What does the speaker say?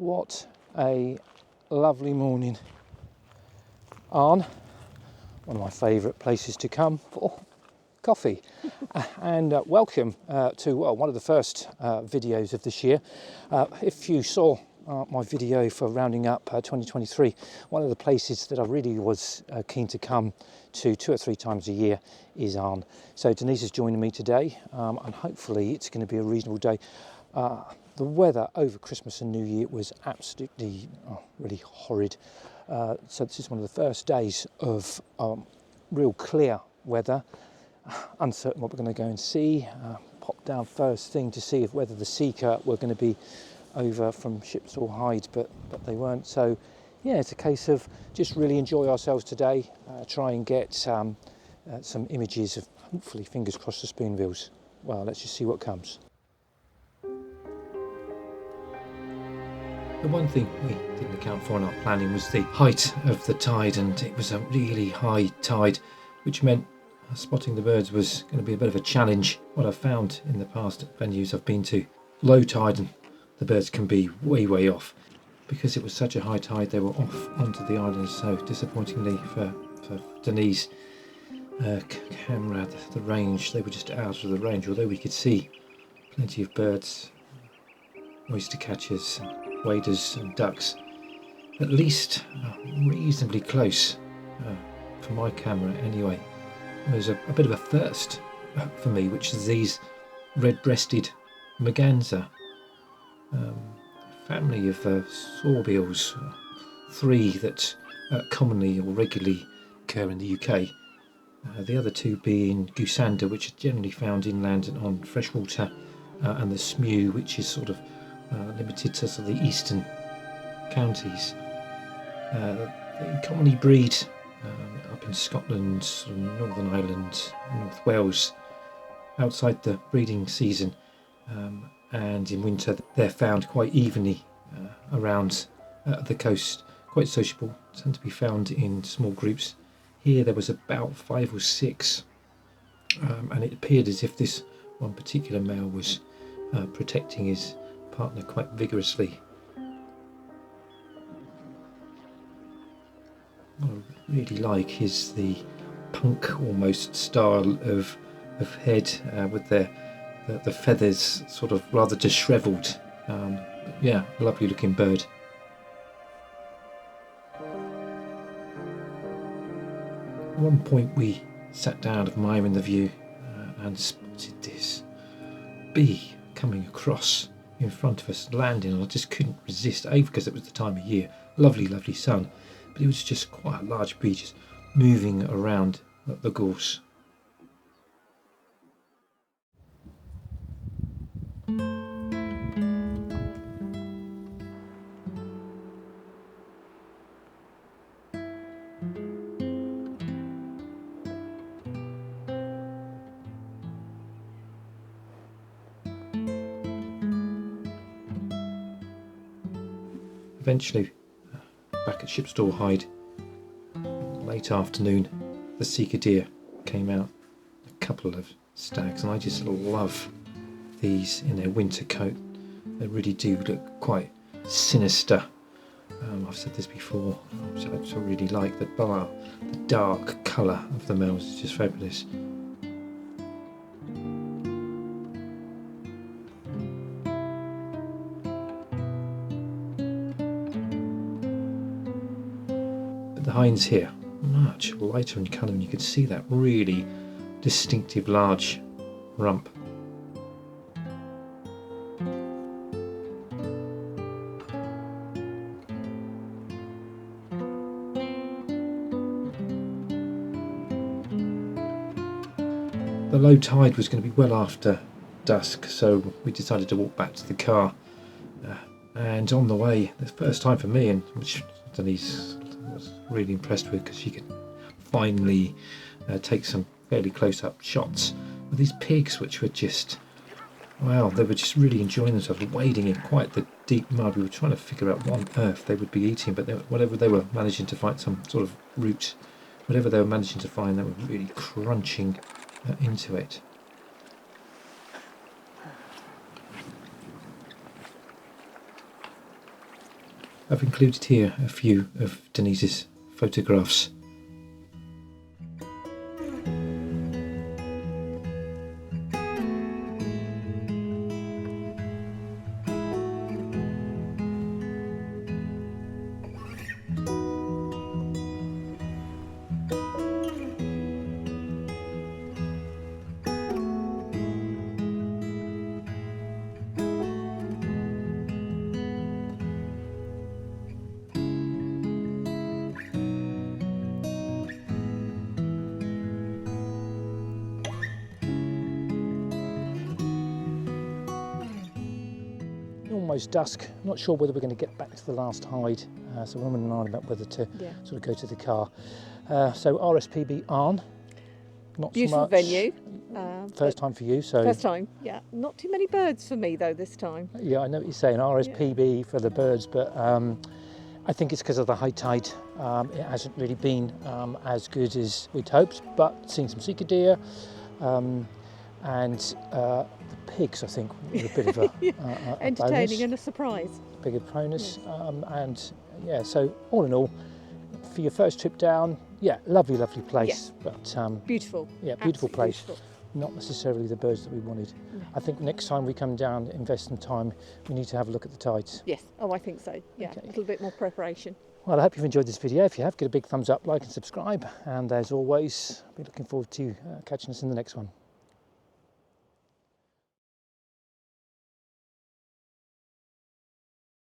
What a lovely morning. Arne, one of my favourite places to come for coffee. And welcome to one of the first videos of this year. If you saw my video for rounding up 2023, one of the places that I really was keen to come to 2 or 3 times a year is Arne. So Denise is joining me today, and hopefully it's going to be a reasonable day. The weather over Christmas and New Year was absolutely really horrid. So this is one of the first days of real clear weather. Uncertain what we're going to go and see. Popped down first thing to see if whether the Sika were going to be over from Shipsall Hyde, but they weren't. So yeah, it's a case of just really enjoy ourselves today. Try and get some images of, hopefully, fingers crossed, the spoonbills. Well, let's just see what comes. The one thing we didn't account for in our planning was the height of the tide, and it was a really high tide, which meant spotting the birds was going to be a bit of a challenge. What I've found in the past venues I've been to, low tide and the birds can be way off. Because it was such a high tide, they were off onto the island, so disappointingly for Denise camera, the range, they were just out of the range, although we could see plenty of birds, oyster catchers, waders and ducks, at least reasonably close for my camera anyway. There's a bit of a thirst for me, which is these red-breasted Merganser, family of sawbills, 3 that commonly or regularly occur in the UK. The other 2 being goosander, which are generally found inland and on freshwater, and the smew, which is sort of limited to sort of the eastern counties. They commonly breed up in Scotland, sort of Northern Ireland, North Wales, outside the breeding season, and in winter they're found quite evenly around the coast, quite sociable, tend to be found in small groups. Here there was about 5 or 6, and it appeared as if this one particular male was protecting his partner quite vigorously. What I really like is the punk almost style of head, with the feathers sort of rather dishevelled. Yeah, lovely looking bird. At one point we sat down admiring the view and spotted this bee coming across in front of us, landing, and I just couldn't resist, because it was the time of year, lovely sun, but it was just quite a large bee just moving around the gorse. Eventually, back at Shipsall Hyde, late afternoon, the Sika deer came out, a couple of stags, and I just love these in their winter coat. They really do look quite sinister. I've said this before, I really like the dark colour of the males, is just fabulous. The hinds here, much lighter in colour, and you can see that really distinctive large rump. The low tide was going to be well after dusk, so we decided to walk back to the car, and on the way, the first time for me, and which Denise was really impressed with, because she could finally take some fairly close-up shots of these pigs, which were just, wow, they were just really enjoying themselves, wading in quite the deep mud. We were trying to figure out what on earth they would be eating, but whatever they were managing to find, some sort of root, whatever they were managing to find, they were really crunching into it. I've included here a few of Denise's photographs. Almost dusk. Not sure whether we're going to get back to the last hide, so we're in mind about whether to sort of go to the car. So RSPB Arne, not beautiful so much. Venue. First time for you, so first time, yeah. Not too many birds for me though this time. yeah, I know what you're saying. RSPB for the birds, but I think it's because of the high tide. It hasn't really been as good as we'd hoped, but seeing some Sika deer. And the pigs, I think, were a bit of a entertaining bonus. and a surprise. Big bonus, Yes. and yeah. So all in all, for your first trip down, yeah, lovely place. Yeah. But Beautiful. yeah, beautiful Absolutely place. beautiful. Not necessarily the birds that we wanted. No. I think next time we come down, invest some time. We need to have a look at the tides. Yes. Oh, I think so. Yeah. Okay. A little bit more preparation. Well, I hope you've enjoyed this video. If you have, give it a big thumbs up, like and subscribe. And as always, I'll be looking forward to catching us in the next one.